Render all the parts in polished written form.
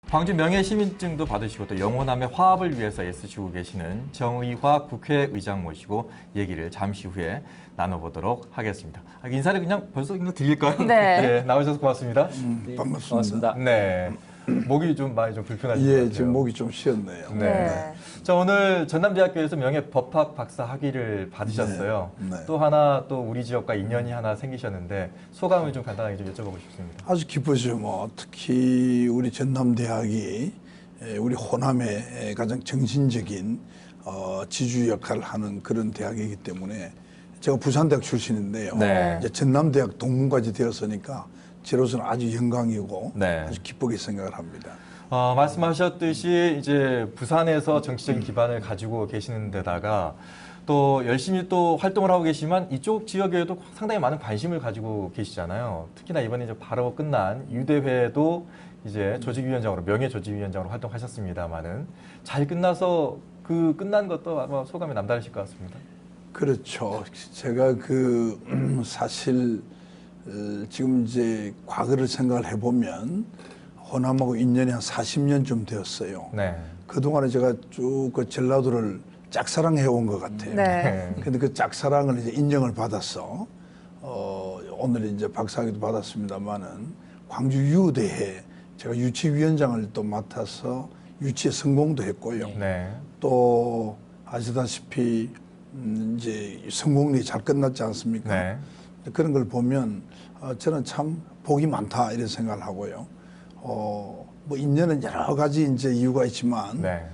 광주 명예시민증도 받으시고 또 영호남의 화합을 위해서 애쓰시고 계시는 정의화 국회의장 모시고 얘기를 잠시 후에 나눠보도록 하겠습니다. 인사를 그냥 벌써 그냥 드릴까요? 네. 네, 나오셔서 고맙습니다. 네, 반갑습니다. 네. 목이 좀 많이 좀 불편하신 것 같아요. 지금 목이 좀 쉬었네요. 네. 자, 오늘 전남대학교에서 명예법학 박사 학위를 받으셨어요. 네. 또 하나 또 우리 지역과 인연이 하나 생기셨는데 소감을 좀 간단하게 좀 여쭤보고 싶습니다. 아주 기쁘죠. 뭐 특히 우리 전남대학이 우리 호남의 가장 정신적인 지주 역할을 하는 그런 대학이기 때문에 제가 부산대학 출신인데요. 네. 이제 전남대학 동문까지 되었으니까 저로서는 아주 영광이고 네. 아주 기쁘게 생각을 합니다. 말씀하셨듯이 이제 부산에서 정치적인 기반을 가지고 계시는 데다가 또 열심히 또 활동을 하고 계시지만 이쪽 지역에도 상당히 많은 관심을 가지고 계시잖아요. 특히나 이번에 이제 바로 끝난 유대회도 이제 조직위원장으로 명예조직위원장으로 활동하셨습니다만은 잘 끝나서 그 끝난 것도 아마 소감이 남다르실 것 같습니다. 그렇죠. 제가 사실 지금 이제 과거를 생각을 해보면 호남하고 인연이 한 40년쯤 되었어요. 네. 그동안에 제가 쭉 그 전라도를 짝사랑해 온 것 같아요. 네. 근데 그 짝사랑을 이제 인정을 받아서 오늘 이제 박사학위도 받았습니다만은 광주 유대회 제가 유치위원장을 또 맡아서 유치에 성공도 했고요. 네. 또 아시다시피 이제 성공리 잘 끝났지 않습니까? 네. 그런 걸 보면 저는 참 복이 많다 이런 생각을 하고요. 뭐 인연은 여러 가지 이제 이유가 있지만 네.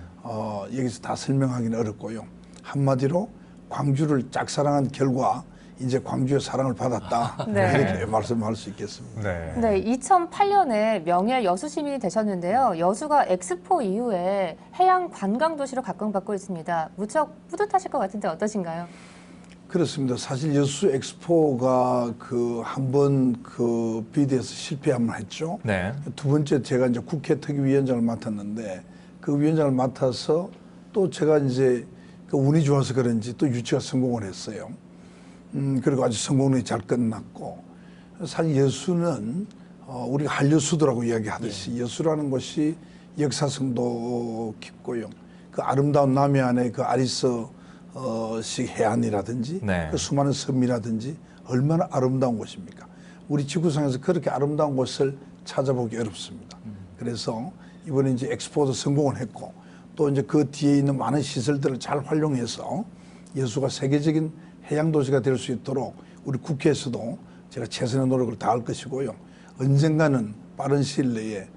여기서 다 설명하기는 어렵고요. 한마디로 광주를 짝사랑한 결과 이제 광주의 사랑을 받았다. 네. 이렇게 말씀할 수 있겠습니다. 네. 네, 2008년에 명예 여수 시민이 되셨는데요. 여수가 엑스포 이후에 해양 관광 도시로 각광받고 있습니다. 무척 뿌듯하실 것 같은데 어떠신가요? 그렇습니다. 사실 여수 엑스포가 한번 비대에서 실패 한번 했죠. 네. 두 번째 제가 이제 국회 특위위원장을 맡았는데 그 위원장을 맡아서 또 제가 이제 운이 좋아서 그런지 또 유치가 성공을 했어요. 그리고 아주 성공이 잘 끝났고 사실 여수는 우리가 한여수도라고 이야기하듯이 여수라는 곳이 역사성도 깊고요. 그 아름다운 남해안의 그 아리스 식 해안이라든지 네. 그 수많은 섬이라든지 얼마나 아름다운 곳입니까? 우리 지구상에서 그렇게 아름다운 곳을 찾아보기 어렵습니다. 그래서 이번에 이제 엑스포도 성공을 했고 또 이제 그 뒤에 있는 많은 시설들을 잘 활용해서 여수가 세계적인 해양 도시가 될 수 있도록 우리 국회에서도 제가 최선의 노력을 다할 것이고요. 언젠가는 빠른 시일 내에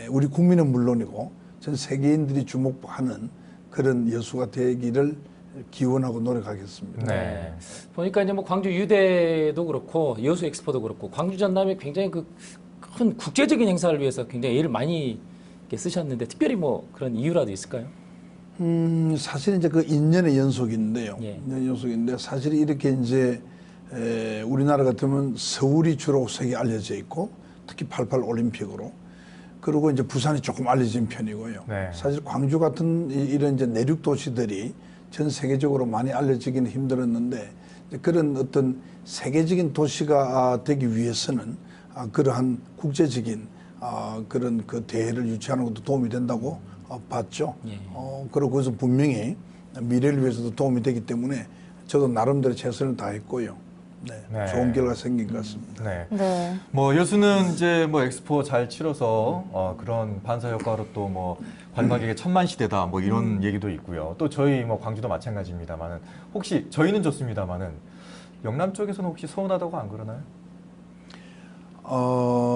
우리 국민은 물론이고 전 세계인들이 주목하는 그런 여수가 되기를 기원하고 노력하겠습니다. 네. 보니까 이제 뭐 광주 유대도 그렇고 여수 엑스포도 그렇고 광주 전남에 굉장히 그 큰 국제적인 행사를 위해서 굉장히 애를 많이 이렇게 쓰셨는데 특별히 뭐 그런 이유라도 있을까요? 사실 이제 그 인연의 연속인데요. 예. 인연의 연속인데 사실 이렇게 이제 우리나라 같으면 서울이 주로 세계에 알려져 있고 특히 88 올림픽으로 그리고 이제 부산이 조금 알려진 편이고요. 네. 사실 광주 같은 이런 이제 내륙 도시들이 전 세계적으로 많이 알려지기는 힘들었는데 그런 어떤 세계적인 도시가 되기 위해서는 그러한 국제적인 그런 그 대회를 유치하는 것도 도움이 된다고 봤죠. 예. 그리고 그것은 분명히 미래를 위해서도 도움이 되기 때문에 저도 나름대로 최선을 다했고요. 네, 네. 좋은 결과 생긴 것 같습니다. 네. 네. 뭐 여수는 이제 뭐 엑스포 잘 치러서 그런 반사 효과로 또 뭐 관광객의 천만 시대다 뭐 이런 얘기도 있고요. 또 저희 뭐 광주도 마찬가지입니다만은 혹시 저희는 좋습니다만은 영남 쪽에서는 혹시 서운하다고 안 그러나요?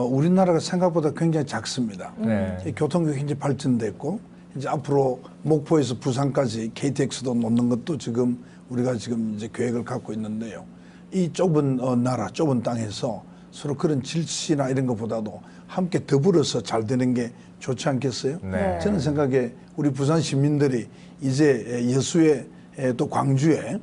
우리나라가 생각보다 굉장히 작습니다. 네. 교통이 굉장히 발전됐고 이제 앞으로 목포에서 부산까지 KTX도 놓는 것도 지금 우리가 지금 이제 계획을 갖고 있는데요. 이 좁은 나라, 좁은 땅에서 서로 그런 질시나 이런 것보다도 함께 더불어서 잘 되는 게 좋지 않겠어요? 네. 저는 생각에 우리 부산 시민들이 이제 여수에 또 광주에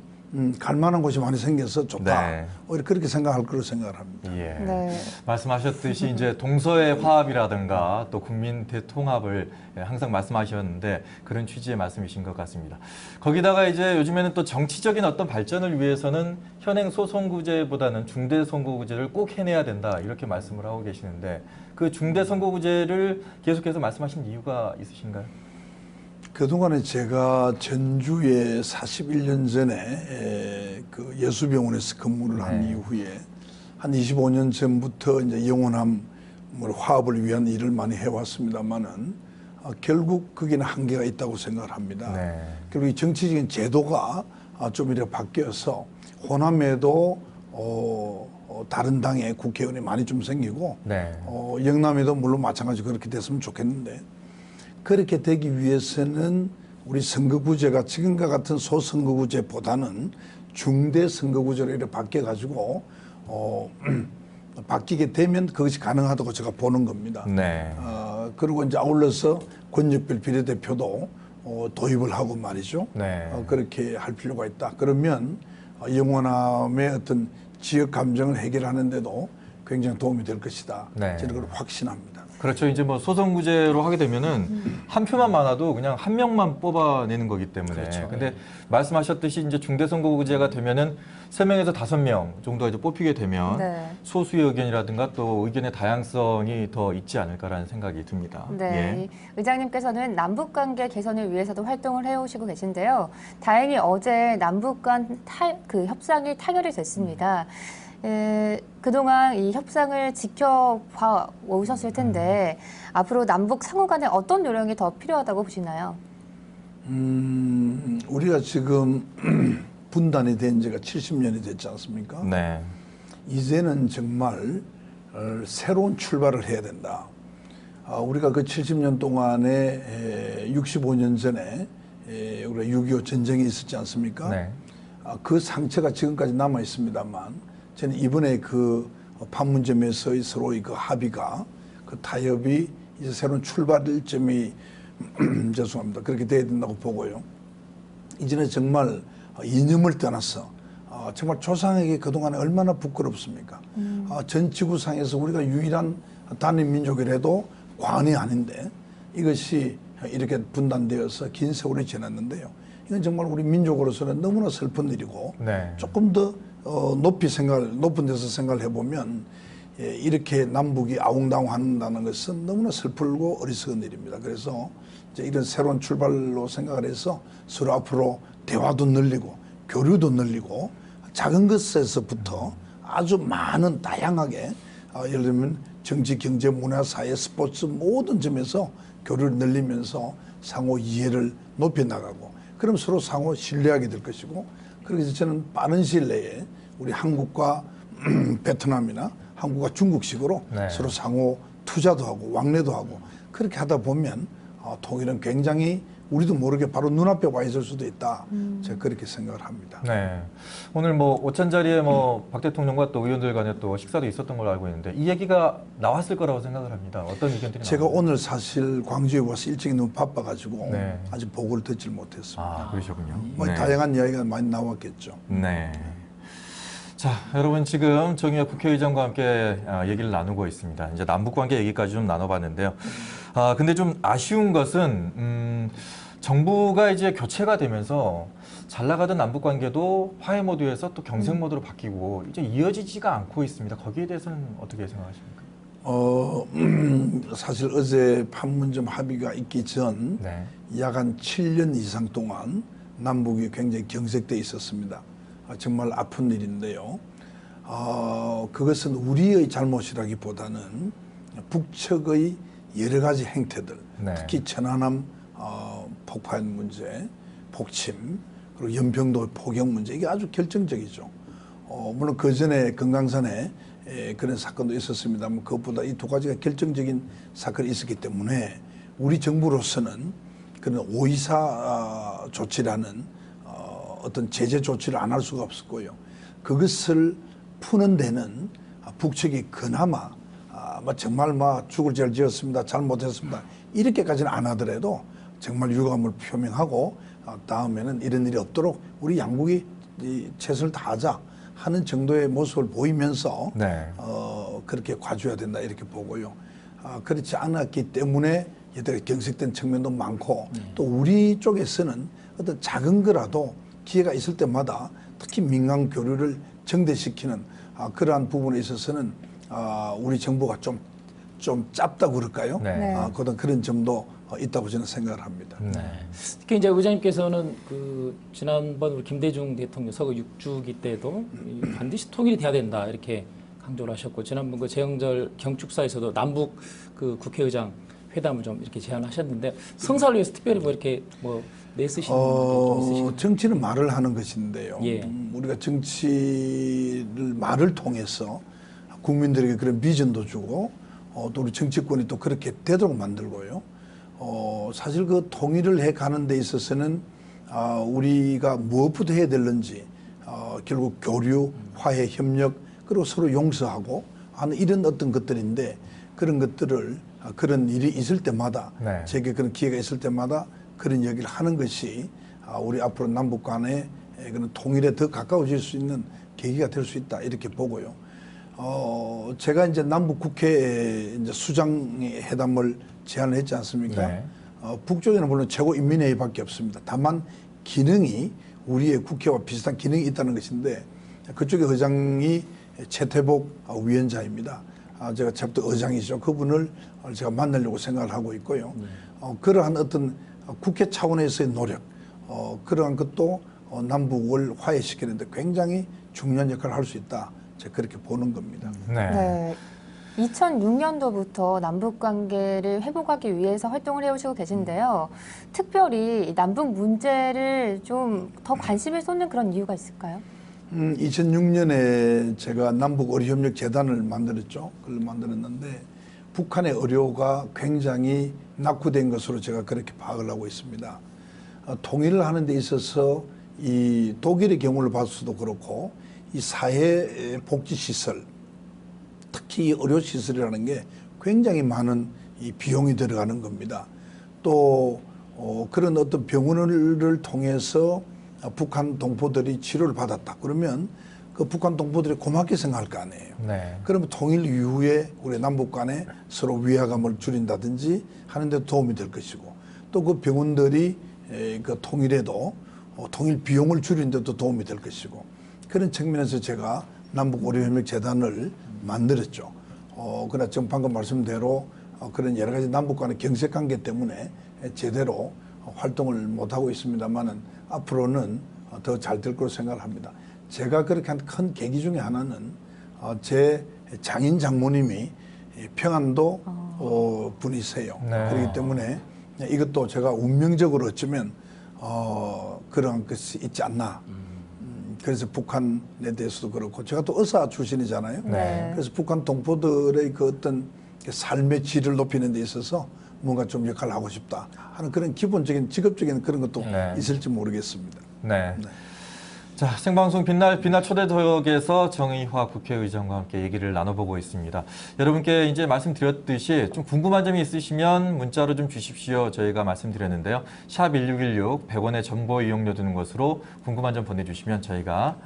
갈 만한 곳이 많이 생겨서 좋다. 네. 오히려 그렇게 생각할 거로 생각을 합니다. 예. 네. 말씀하셨듯이 이제 동서의 화합이라든가 또 국민 대통합을 항상 말씀하셨는데 그런 취지의 말씀이신 것 같습니다. 거기다가 이제 요즘에는 또 정치적인 어떤 발전을 위해서는 현행 소선구제보다는 중대선거구제를 꼭 해내야 된다 이렇게 말씀을 하고 계시는데 그 중대선거구제를 계속해서 말씀하신 이유가 있으신가요? 그동안에 제가 전주에 41년 전에 그 예수병원에서 근무를 한 네. 이후에 한 25년 전부터 이제 영원함 화합을 위한 일을 많이 해왔습니다만은 결국 거기는 한계가 있다고 생각을 합니다. 네. 그리고 이 정치적인 제도가 좀 이렇게 바뀌어서 호남에도 다른 당의 국회의원이 많이 좀 생기고 네. 영남에도 물론 마찬가지로 그렇게 됐으면 좋겠는데 그렇게 되기 위해서는 우리 선거구제가 지금과 같은 소선거구제보다는 중대선거구제로 이렇게 바뀌어가지고 바뀌게 되면 그것이 가능하다고 제가 보는 겁니다. 네. 그리고 이제 아울러서 권역별 비례대표도 도입을 하고 말이죠. 네. 그렇게 할 필요가 있다. 그러면 영원함의 어떤 지역 감정을 해결하는데도 굉장히 도움이 될 것이다. 네. 저는 그걸 확신합니다. 그렇죠. 이제 뭐 소선구제로 하게 되면은 한 표만 많아도 그냥 한 명만 뽑아내는 거기 때문에. 그렇죠. 근데 말씀하셨듯이 이제 중대선거구제가 되면은 3명에서 5명 정도가 이제 뽑히게 되면 네. 소수의 의견이라든가 또 의견의 다양성이 더 있지 않을까라는 생각이 듭니다. 네, 의장님께서는 남북 관계 개선을 위해서도 활동을 해오시고 계신데요. 다행히 어제 남북 간 그 협상이 타결이 됐습니다. 그동안 이 협상을 지켜봐 오셨을 텐데 앞으로 남북 상호 간에 어떤 노력이 더 필요하다고 보시나요? 우리가 지금 분단이 된 지가 70년이 됐지 않습니까? 네. 이제는 정말 새로운 출발을 해야 된다. 우리가 그 70년 동안에 65년 전에 우리가 6.25 전쟁이 있었지 않습니까? 네. 그 상처가 지금까지 남아 있습니다만 저는 이번에 그 판문점에서의 서로의 그 합의가 그 타협이 이제 새로운 출발점이 죄송합니다. 그렇게 돼야 된다고 보고요. 이제는 정말 이념을 떠나서 정말 조상에게 그동안에 얼마나 부끄럽습니까? 전 지구상에서 우리가 유일한 단일 민족이라도 과언이 아닌데 이것이 이렇게 분단되어서 긴 세월이 지났는데요. 이건 정말 우리 민족으로서는 너무나 슬픈 일이고 네. 조금 더 높은 데서 생각을 해보면 이렇게 남북이 아웅다웅한다는 것은 너무나 슬프고 어리석은 일입니다. 그래서 이제 이런 새로운 출발로 생각을 해서 서로 앞으로 대화도 늘리고 교류도 늘리고 작은 것에서부터 아주 많은 다양하게 예를 들면 정치, 경제, 문화, 사회, 스포츠 모든 점에서 교류를 늘리면서 상호 이해를 높여나가고 그럼 서로 상호 신뢰하게 될 것이고 그래서 저는 빠른 시일 내에 우리 한국과 베트남이나 한국과 중국식으로 네. 서로 상호 투자도 하고 왕래도 하고 그렇게 하다 보면 통일은 굉장히 우리도 모르게 바로 눈앞에 와 있을 수도 있다. 제가 그렇게 생각을 합니다. 네. 오늘 뭐 오찬자리에 뭐 박 대통령과 또 의원들 간에 또 식사도 있었던 걸로 알고 있는데 이 얘기가 나왔을 거라고 생각을 합니다. 어떤 의견들이 제가 나왔나요? 오늘 사실 광주에 와서 일찍 너무 바빠가지고 네. 아직 보고를 듣질 못했습니다. 아, 그러셨군요. 뭐 네. 다양한 이야기가 많이 나왔겠죠. 네. 자, 여러분 지금 정의혁 국회의장과 함께 얘기를 나누고 있습니다. 이제 남북관계 얘기까지 좀 나눠봤는데요. 근데 좀 아쉬운 것은 정부가 이제 교체가 되면서 잘 나가던 남북관계도 화해 모드에서 또 경색 모드로 바뀌고 이제 이어지지가 않고 있습니다. 거기에 대해서는 어떻게 생각하십니까? 사실 어제 판문점 합의가 있기 전 네. 약 한 7년 이상 동안 남북이 굉장히 경색돼 있었습니다. 정말 아픈 일인데요. 그것은 우리의 잘못이라기보다는 북측의 여러 가지 행태들, 네. 특히 천안함 폭파한 문제, 폭침, 그리고 연평도 포격 문제 이게 아주 결정적이죠. 물론 그 전에 금강산에 그런 사건도 있었습니다만 그것보다 이 두 가지가 결정적인 사건이 있었기 때문에 우리 정부로서는 그런 524 조치라는 어떤 제재 조치를 안 할 수가 없었고요. 그것을 푸는 데는 북측이 그나마 정말 죽을 죄를 지었습니다. 잘못했습니다. 이렇게까지는 안 하더라도 정말 유감을 표명하고 다음에는 이런 일이 없도록 우리 양국이 최선을 다하자 하는 정도의 모습을 보이면서 네. 그렇게 봐줘야 된다 이렇게 보고요. 그렇지 않았기 때문에 여태까지 경색된 측면도 많고 또 우리 쪽에서는 어떤 작은 거라도 기회가 있을 때마다 특히 민간 교류를 정대시키는 그러한 부분에 있어서는 우리 정부가 좀 짧다고 그럴까요? 네. 그런 점도 있다고 저는 생각을 합니다. 네. 특히 이제 의장님께서는 지난번 우리 김대중 대통령 서거 6주기 때도 반드시 통일이 돼야 된다 이렇게 강조를 하셨고 지난번 그 재형절 경축사에서도 남북 그 국회의장 회담을 좀 이렇게 제안하셨는데 성사를 위해서 특별히 뭐 이렇게 뭐 내쓰시는 분들이 좀 있으신가요? 정치는 말을 하는 것인데요. 예. 우리가 정치를 말을 통해서 국민들에게 그런 비전도 주고 또 우리 정치권이 또 그렇게 되도록 만들고요. 사실 그 통일을 해 가는 데 있어서는 우리가 무엇부터 해야 되는지 결국 교류, 화해, 협력 그리고 서로 용서하고 하는 이런 어떤 것들인데 그런 것들을 그런 일이 있을 때마다 네. 제게 그런 기회가 있을 때마다 그런 얘기를 하는 것이 우리 앞으로 남북 간의 그런 통일에 더 가까워질 수 있는 계기가 될 수 있다 이렇게 보고요. 제가 이제 남북 국회 이제 수장의 회담을 제안을 했지 않습니까? 네. 북쪽에는 물론 최고인민회의밖에 없습니다. 다만 기능이 우리의 국회와 비슷한 기능이 있다는 것인데 그쪽의 의장이 최태복 위원장입니다. 제가 제부터 의장이죠. 그분을 제가 만나려고 생각을 하고 있고요. 그러한 어떤 국회 차원에서의 노력, 그러한 것도 남북을 화해시키는데 굉장히 중요한 역할을 할 수 있다. 제가 그렇게 보는 겁니다. 네. 2006년도부터 남북 관계를 회복하기 위해서 활동을 해오시고 계신데요. 특별히 남북 문제를 좀 더 관심을 쏟는 그런 이유가 있을까요? 2006년에 제가 남북 의료협력 재단을 만들었죠. 그걸 만들었는데 북한의 의료가 굉장히 낙후된 것으로 제가 그렇게 파악을 하고 있습니다. 통일을 하는 데 있어서 이 독일의 경우를 봐서도 그렇고 이 사회복지시설 특히 이 의료시설이라는 게 굉장히 많은 이 비용이 들어가는 겁니다. 또 그런 어떤 병원을 통해서 북한 동포들이 치료를 받았다. 그러면 그 북한 동포들이 고맙게 생각할 거 아니에요. 네. 그러면 통일 이후에 우리 남북 간에 서로 위화감을 줄인다든지 하는 데 도움이 될 것이고 또 그 병원들이 그 통일에도 통일 비용을 줄이는 데도 도움이 될 것이고 그런 측면에서 제가 남북의료협력재단을 만들었죠. 그러나 지금 방금 말씀대로 그런 여러 가지 남북 간의 경색관계 때문에 제대로 활동을 못하고 있습니다만은 앞으로는 더 잘 될 거로 생각을 합니다. 제가 그렇게 한 큰 계기 중에 하나는 제 장인 장모님이 평안도 분이세요. 네. 그렇기 때문에 이것도 제가 운명적으로 어쩌면 그런 것이 있지 않나. 그래서 북한에 대해서도 그렇고 제가 또 의사 출신이잖아요. 네. 그래서 북한 동포들의 그 어떤 삶의 질을 높이는 데 있어서 뭔가 좀 역할을 하고 싶다 하는 그런 기본적인 직업적인 그런 것도 네. 있을지 모르겠습니다. 네. 자, 생방송 빛날 초대석에서 정의화 국회의장과 함께 얘기를 나눠보고 있습니다. 여러분께 이제 말씀드렸듯이 좀 궁금한 점이 있으시면 문자로 좀 주십시오. 저희가 말씀드렸는데요. 샵 1616 100원의 정보 이용료 드는 것으로 궁금한 점 보내주시면 저희가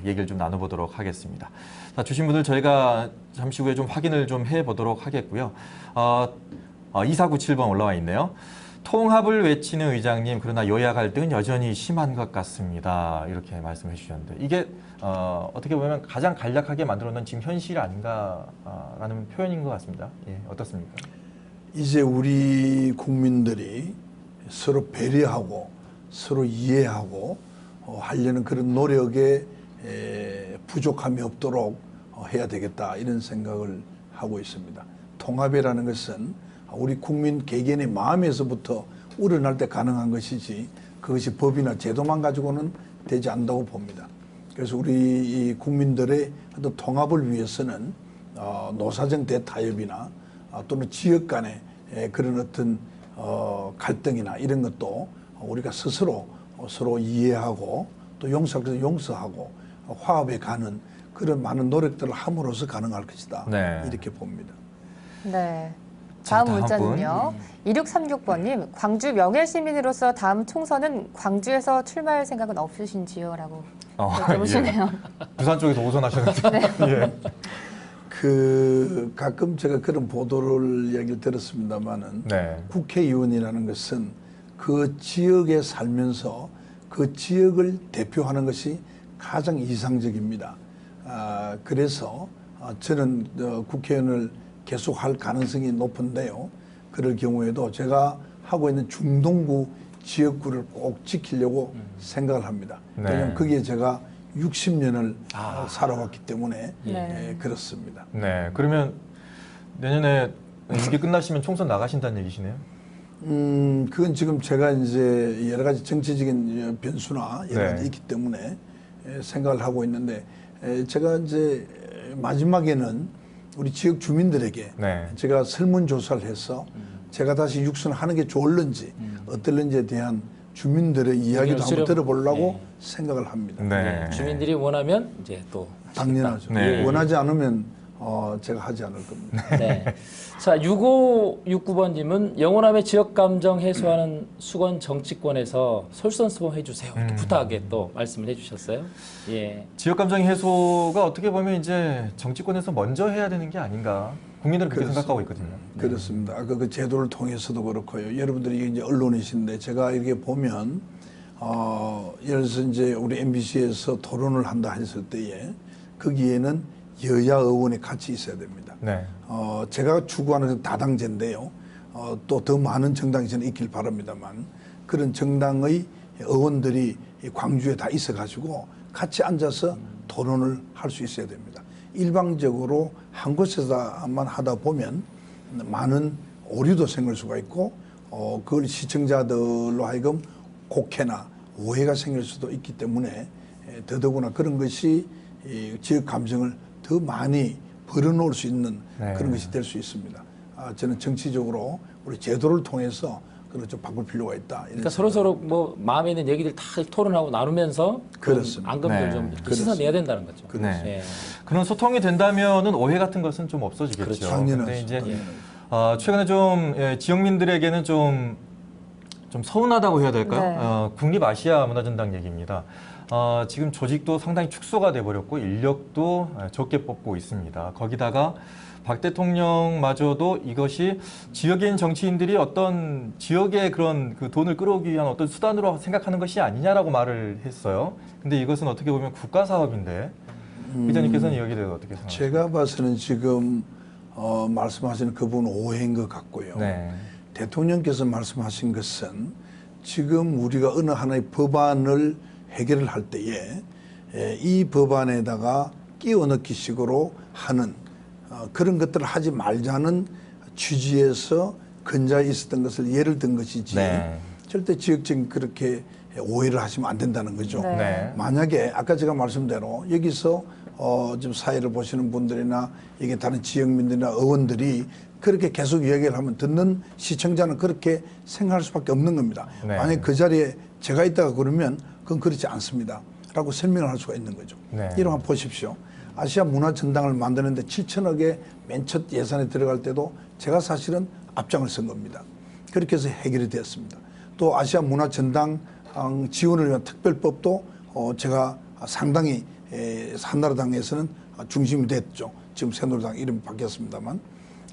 얘기를 좀 나눠보도록 하겠습니다. 자, 주신 분들 저희가 잠시 후에 좀 확인을 좀 해보도록 하겠고요. 2497번 올라와 있네요. 통합을 외치는 의장님, 그러나 여야 갈등은 여전히 심한 것 같습니다. 이렇게 말씀해 주셨는데 이게 어떻게 보면 가장 간략하게 만들어놓은 지금 현실 아닌가라는 표현인 것 같습니다. 예, 어떻습니까? 이제 우리 국민들이 서로 배려하고 서로 이해하고 하려는 그런 노력에 부족함이 없도록 해야 되겠다 이런 생각을 하고 있습니다. 통합이라는 것은 우리 국민 개개인의 마음에서부터 우러날 때 가능한 것이지 그것이 법이나 제도만 가지고는 되지 않는다고 봅니다. 그래서 우리 국민들의 어떤 통합을 위해서는 노사정 대타협이나 또는 지역 간의 그런 어떤 갈등이나 이런 것도 우리가 스스로 서로 이해하고 또 용서하고 화합에 가는 그런 많은 노력들을 함으로써 가능할 것이다. 네. 이렇게 봅니다. 네. 다음 다음 문자는요. 2636번님, 광주 명예시민으로서 다음 총선은 광주에서 출마할 생각은 없으신지요? 라고 여쭤보시네요. 예. 부산 쪽에서 오선하셨는데. 예. 가끔 제가 그런 보도를 이야기를 들었습니다만은 네. 국회의원이라는 것은 그 지역에 살면서 그 지역을 대표하는 것이 가장 이상적입니다. 그래서 저는 국회의원을 계속할 가능성이 높은데요. 그럴 경우에도 제가 하고 있는 중동구 지역구를 꼭 지키려고 생각을 합니다. 네. 왜냐하면 거기에 제가 60년을 살아왔기 때문에 네. 그렇습니다. 네. 그러면 내년에 임기 끝나시면 총선 나가신다는 얘기시네요? 그건 지금 제가 이제 여러 가지 정치적인 변수나 여러 가지 네. 있기 때문에 생각을 하고 있는데 제가 이제 마지막에는 우리 지역 주민들에게 네. 제가 설문조사를 해서 제가 다시 육선하는 게 좋을는지 어떨는지에 대한 주민들의 이야기도 한번 들어보려고 네. 생각을 합니다. 네. 네, 주민들이 원하면 이제 또 당연하죠. 네. 원하지 않으면 제가 하지 않을 겁니다. 네. 자, 6569번님은 영호남의 지역 감정 해소하는 수건 정치권에서 솔선수범해 주세요. 이렇게 부탁하게 또 말씀을 해주셨어요. 예. 지역 감정 해소가 어떻게 보면 이제 정치권에서 먼저 해야 되는 게 아닌가. 국민들은 그렇게 그렇습니다. 생각하고 있거든요. 그렇습니다. 아까 그 제도를 통해서도 그렇고요. 여러분들이 이제 언론이신데 제가 이렇게 보면 예를 들어서 이제 우리 MBC에서 토론을 한다 했을 때에 거기에는 여야 의원이 같이 있어야 됩니다. 네. 제가 추구하는 다당제인데요. 또 더 많은 정당이 저는 있길 바랍니다만 그런 정당의 의원들이 이 광주에 다 있어가지고 같이 앉아서 토론을 할 수 있어야 됩니다. 일방적으로 한 곳에서만 하다 보면 많은 오류도 생길 수가 있고 그걸 시청자들로 하여금 곡해나 오해가 생길 수도 있기 때문에 더더구나 그런 것이 이 지역 감정을 더 많이 벌어놓을 수 있는 네. 그런 것이 될 수 있습니다. 저는 정치적으로 우리 제도를 통해서 그걸 좀 바꿀 필요가 있다. 그러니까 서로 뭐 마음에 있는 얘기들 다 토론하고 나누면서 그렇습니다. 앙금들 네. 좀 그렇습니다. 씻어내야 된다는 거죠. 네. 예. 그런 소통이 된다면은 오해 같은 것은 좀 없어지겠죠. 그렇죠. 당연하죠. 근데 이제 당연하죠. 최근에 좀 지역민들에게는 좀 서운하다고 해야 될까요? 네. 국립 아시아 문화전당 얘기입니다. 지금 조직도 상당히 축소가 돼버렸고 인력도 적게 뽑고 있습니다. 거기다가 박 대통령마저도 이것이 지역에 있는 정치인들이 어떤 지역의 그런 그 돈을 끌어오기 위한 어떤 수단으로 생각하는 것이 아니냐라고 말을 했어요. 근데 이것은 어떻게 보면 국가 사업인데 기자님께서는 여기에 대해서 어떻게 생각하세요? 제가 봐서는 지금 말씀하시는 그 부분은 오해인 것 같고요. 네. 대통령께서 말씀하신 것은 지금 우리가 어느 하나의 법안을 해결을 할 때에 이 법안에다가 끼워 넣기 식으로 하는 그런 것들을 하지 말자는 취지에서 근자에 있었던 것을 예를 든 것이지 네. 절대 지역적인 그렇게 오해를 하시면 안 된다는 거죠. 네. 네. 만약에 아까 제가 말씀대로 여기서 지금 사회를 보시는 분들이나 이게 다른 지역민들이나 의원들이 그렇게 계속 이야기를 하면 듣는 시청자는 그렇게 생각할 수밖에 없는 겁니다. 네. 만약 그 자리에 제가 있다가 그러면 그건 그렇지 않습니다. 라고 설명을 할 수가 있는 거죠. 네. 이런 거 보십시오. 아시아 문화전당을 만드는데 7천억의 맨 첫 예산에 들어갈 때도 제가 사실은 앞장을 선 겁니다. 그렇게 해서 해결이 되었습니다. 또 아시아 문화전당 지원을 위한 특별법도 제가 상당히 한나라당에서는 중심이 됐죠. 지금 새누리당 이름이 바뀌었습니다만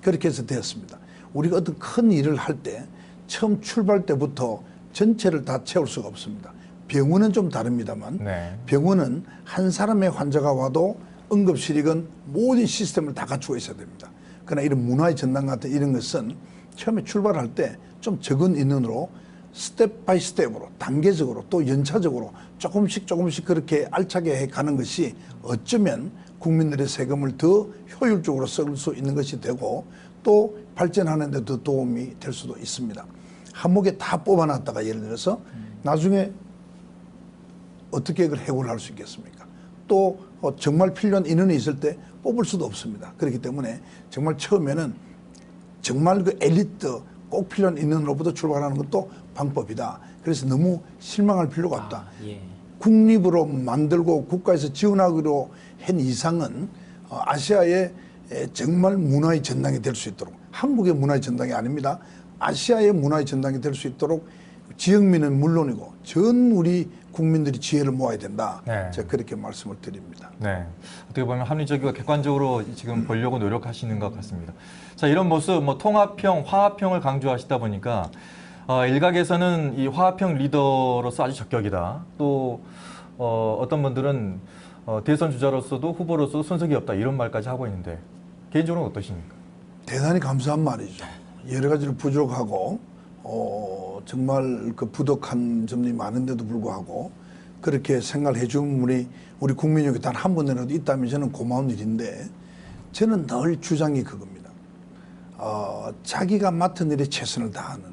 그렇게 해서 되었습니다. 우리가 어떤 큰 일을 할 때 처음 출발 때부터 전체를 다 채울 수가 없습니다. 병원은 좀 다릅니다만 네. 병원은 한 사람의 환자가 와도 응급실이건 모든 시스템을 다 갖추고 있어야 됩니다. 그러나 이런 문화의 전당 같은 이런 것은 처음에 출발할 때 좀 적은 인원으로 스텝 바이 스텝으로 단계적으로 또 연차적으로 조금씩 그렇게 알차게 해가는 것이 어쩌면 국민들의 세금을 더 효율적으로 쓸 수 있는 것이 되고 또 발전하는 데 더 도움이 될 수도 있습니다. 한목에 다 뽑아놨다가 예를 들어서 나중에 어떻게 그걸 해고를 할 수 있겠습니까? 또 정말 필요한 인원이 있을 때 뽑을 수도 없습니다. 그렇기 때문에 정말 처음에는 정말 그 엘리트 꼭 필요한 인원으로부터 출발하는 것도 방법이다. 그래서 너무 실망할 필요가 없다. 예. 국립으로 만들고 국가에서 지원하기로 한 이상은 아시아의 정말 문화의 전당이 될 수 있도록 한국의 문화의 전당이 아닙니다. 아시아의 문화의 전당이 될 수 있도록 지역민은 물론이고 전 우리 국민들이 지혜를 모아야 된다. 네. 제가 그렇게 말씀을 드립니다. 네. 어떻게 보면 합리적이고 객관적으로 지금 보려고 노력하시는 것 같습니다. 자, 이런 모습, 뭐 통합형, 화합형을 강조하시다 보니까 일각에서는 이 화합형 리더로서 아주 적격이다. 또 어떤 분들은 대선 주자로서도 후보로서 손색이 없다. 이런 말까지 하고 있는데 개인적으로는 어떠십니까? 대단히 감사한 말이죠. 여러 가지로 부족하고 정말 그 부족한 점이 많은데도 불구하고 그렇게 생각을 해준 분이 우리 국민 중에 단 한 분이라도 있다면 저는 고마운 일인데 저는 늘 주장이 그겁니다. 자기가 맡은 일에 최선을 다하는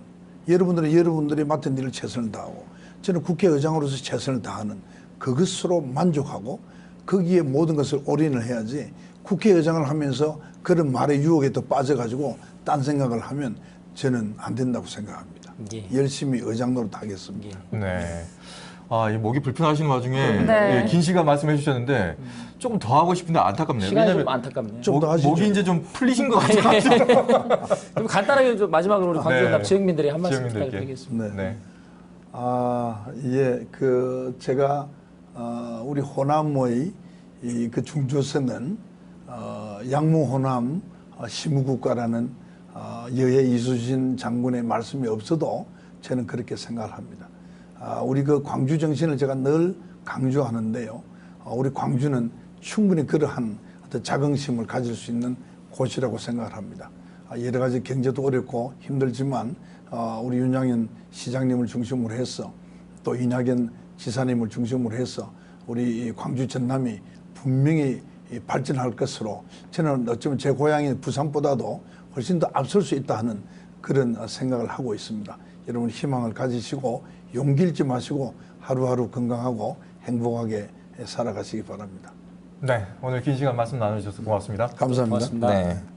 여러분들이 맡은 일을 최선을 다하고 저는 국회의장으로서 최선을 다하는 그것으로 만족하고 거기에 모든 것을 올인을 해야지 국회의장을 하면서 그런 말의 유혹에 또 빠져가지고 딴 생각을 하면 저는 안 된다고 생각합니다. 예. 열심히 의장 노릇 하겠습니다. 네. 이 목이 불편하시는 와중에 네. 긴 시간 말씀해 주셨는데 조금 더 하고 싶은데 안타깝네요. 시간이 좀 안타깝네요. 좀 더 하시죠. 목이 이제 좀 풀리신 것 같아요. 좀 간단하게 좀 마지막으로 우리 광주연합 네. 지역민들이 한 말씀 지역민들께. 부탁드리겠습니다. 네. 네. 예, 제가 우리 호남의 그 중조선은 양무 호남 시무국가라는 여예 이수진 장군의 말씀이 없어도 저는 그렇게 생각을 합니다. 우리 그 광주 정신을 제가 늘 강조하는데요. 우리 광주는 충분히 그러한 어떤 자긍심을 가질 수 있는 곳이라고 생각을 합니다. 여러 가지 경제도 어렵고 힘들지만 우리 윤양현 시장님을 중심으로 해서 또 이낙연 지사님을 중심으로 해서 우리 광주 전남이 분명히 발전할 것으로 저는 어쩌면 제 고향인 부산보다도 훨씬 더 앞설 수 있다 하는 그런 생각을 하고 있습니다. 여러분 희망을 가지시고 용기 잃지 마시고 하루하루 건강하고 행복하게 살아가시기 바랍니다. 네. 오늘 긴 시간 말씀 나눠주셔서 고맙습니다. 감사합니다. 고맙습니다. 네.